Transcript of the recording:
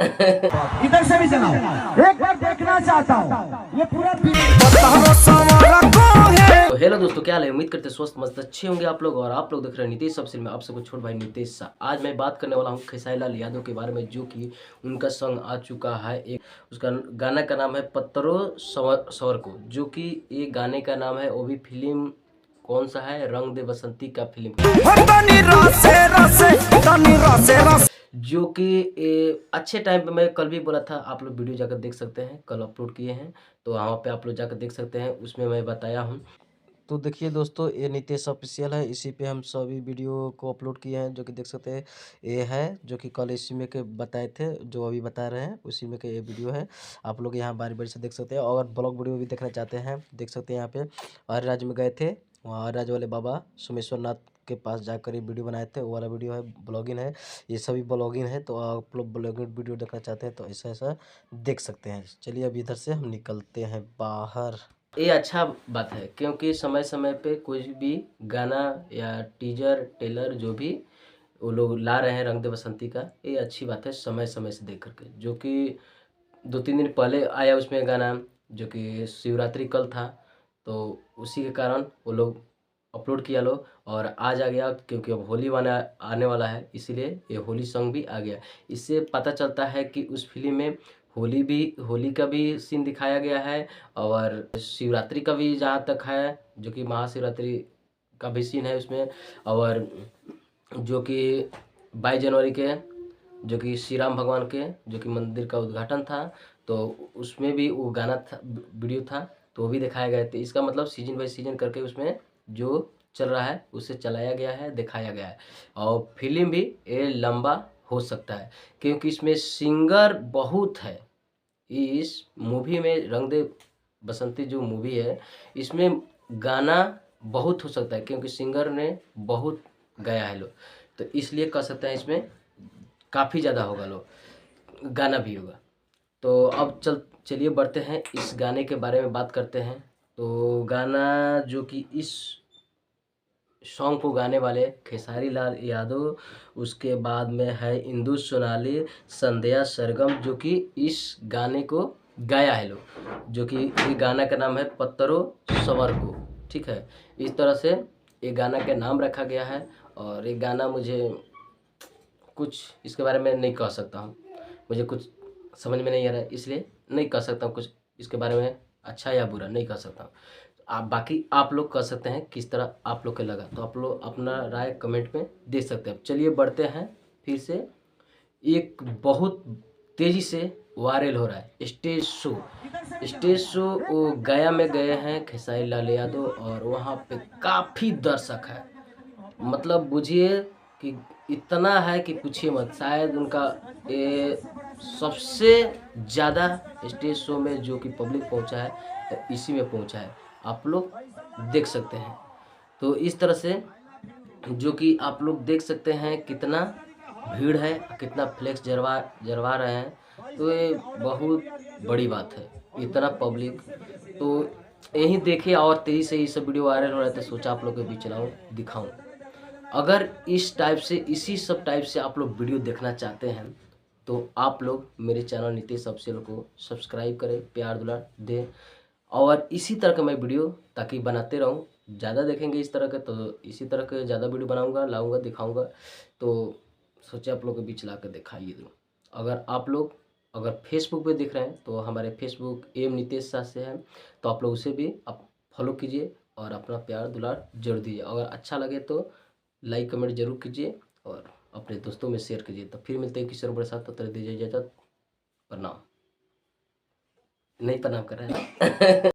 इधर से भी चलाओ, एक बार देखना चाहता हूँ ये पूरा। तो हेलो दोस्तों, क्या हाल है? उम्मीद करते स्वस्थ मस्त अच्छे होंगे आप लोग। और आप लोग देख रहे हैं नीतीश सबसे में आप सबको छोट भाई नीतीश सा। आज मैं बात करने वाला हूँ खेसारी लाल यादव के बारे में, जो कि उनका सॉन्ग आ चुका है। एक उसका गाना का नाम है पत्थरों सवर को, जो कि ये गाने का नाम है। वो भी फिल्म कौन सा है? रंग दे बसंती का फिल्म, जो कि अच्छे टाइम पे मैं कल भी बोला था। आप लोग वीडियो जाकर देख सकते हैं, कल अपलोड किए हैं, तो वहाँ पे आप लोग जाकर देख सकते हैं। उसमें मैं बताया हूँ। तो देखिए दोस्तों, ये नीतीश ऑफिशियल है, इसी पे हम सभी वीडियो को अपलोड किए हैं, जो कि देख सकते हैं। ये है जो कि कल इसी में के बताए थे, जो अभी बता रहे हैं उसी में के ये वीडियो है। आप लोग यहाँ बारी बारी से देख सकते हैं। और ब्लॉग वीडियो भी देखना चाहते हैं, देख सकते हैं। यहाँ पे और राज्य में गए थे, वहाँ राज्य वाले बाबा सोमेश्वर नाथ के पास जाकर ये वीडियो बनाए थे, वो वाला वीडियो है। ब्लॉगिंग है, ये सभी ब्लॉगिंग है। तो आप लोग ब्लॉगिंग वीडियो देखना चाहते हैं तो ऐसा ऐसा देख सकते हैं। चलिए अभी इधर से हम निकलते हैं बाहर। ये अच्छा बात है, क्योंकि समय समय पे कोई भी गाना या टीजर टेलर जो भी वो लोग ला रहे हैं रंग दे बसंती का, ये अच्छी बात है। समय समय से देख करके, जो कि 2-3 दिन पहले आया उसमें गाना, जो कि शिवरात्रि कल था, तो उसी के कारण वो लोग अपलोड किया लो। और आज आ गया, क्योंकि अब होली वाला आने वाला है, इसीलिए ये होली सॉन्ग भी आ गया। इससे पता चलता है कि उस फिल्म में होली का भी सीन दिखाया गया है, और शिवरात्रि का भी जहाँ तक है, जो कि महाशिवरात्रि का भी सीन है उसमें। और जो कि 22 जनवरी के, जो कि श्री राम भगवान के जो कि मंदिर का उद्घाटन था, तो उसमें भी वो गाना था, वीडियो था, तो वो भी दिखाया गया था। इसका मतलब सीजन बाय सीजन करके उसमें जो चल रहा है उसे चलाया गया है, दिखाया गया है। और फिल्म भी ये लंबा हो सकता है, क्योंकि इसमें सिंगर बहुत है। इस मूवी में रंग दे बसंती जो मूवी है, इसमें गाना बहुत हो सकता है, क्योंकि सिंगर ने बहुत गाया है लोग, तो इसलिए कह सकते हैं इसमें काफ़ी ज़्यादा होगा लोग, गाना भी होगा। तो अब चलिए बढ़ते हैं, इस गाने के बारे में बात करते हैं। तो गाना जो कि इस सॉन्ग को गाने वाले खेसारी लाल यादव, उसके बाद में है इंदु सोनाली, संध्या सरगम, जो कि इस गाने को गाया है लोग, जो कि ये गाना का नाम है पत्थरों सवर को। ठीक है, इस तरह से ये गाना का नाम रखा गया है। और ये गाना मुझे कुछ इसके बारे में नहीं कह सकता हूँ, मुझे कुछ समझ में नहीं आ रहा है, इसलिए नहीं कह सकता हूँ कुछ इसके बारे में, अच्छा या बुरा नहीं कह सकता हूँ। आप बाकी आप लोग कह सकते हैं किस तरह आप लोग को लगा, तो आप लोग अपना राय कमेंट में दे सकते हैं। चलिए बढ़ते हैं फिर से। एक बहुत तेज़ी से वायरल हो रहा है स्टेज शो वो गया में गए हैं खेसारी लाल यादव, और वहाँ पे काफ़ी दर्शक है। मतलब बुझिए कि इतना है कि पूछिए मत। शायद उनका ये सबसे ज़्यादा स्टेज शो में जो कि पब्लिक पहुंचा है, तो इसी में पहुंचा है, आप लोग देख सकते हैं। तो इस तरह से जो कि आप लोग देख सकते हैं कितना भीड़ है, कितना फ्लेक्स जरवा जरवा रहे हैं, तो ये बहुत बड़ी बात है, इतना पब्लिक। तो यही देखिए, और तेज़ी से ये सब वीडियो वायरल हो रहा है, तो सोचा आप लोग के बीच लाऊं, दिखाऊं। अगर इस टाइप से, इसी सब टाइप से आप लोग वीडियो देखना चाहते हैं, तो आप लोग मेरे चैनल नीतीश ऑफिशियल को सब्सक्राइब करें, प्यार दुलार दें, और इसी तरह का मैं वीडियो ताकि बनाते रहूं। ज़्यादा देखेंगे इस तरह के, तो इसी तरह के ज़्यादा वीडियो बनाऊंगा, लाऊंगा, दिखाऊंगा। तो सोचे आप लोग के बीच ला कर दिखाइए दूँ। अगर आप लोग अगर फेसबुक पे दिख रहे हैं, तो हमारे फेसबुक एम नीतीश शाह से है, तो आप लोग उसे भी आप फॉलो कीजिए और अपना प्यार दुलार जरूर दीजिए। अगर अच्छा लगे तो लाइक कमेंट जरूर कीजिए, और अपने दोस्तों में शेयर कीजिए। तो फिर मिलते हैं किसी और बड़े साथ, तो तरह दीजिए इजाज़त। प्रणाम। नहीं प्रणाम कर रहे हैं।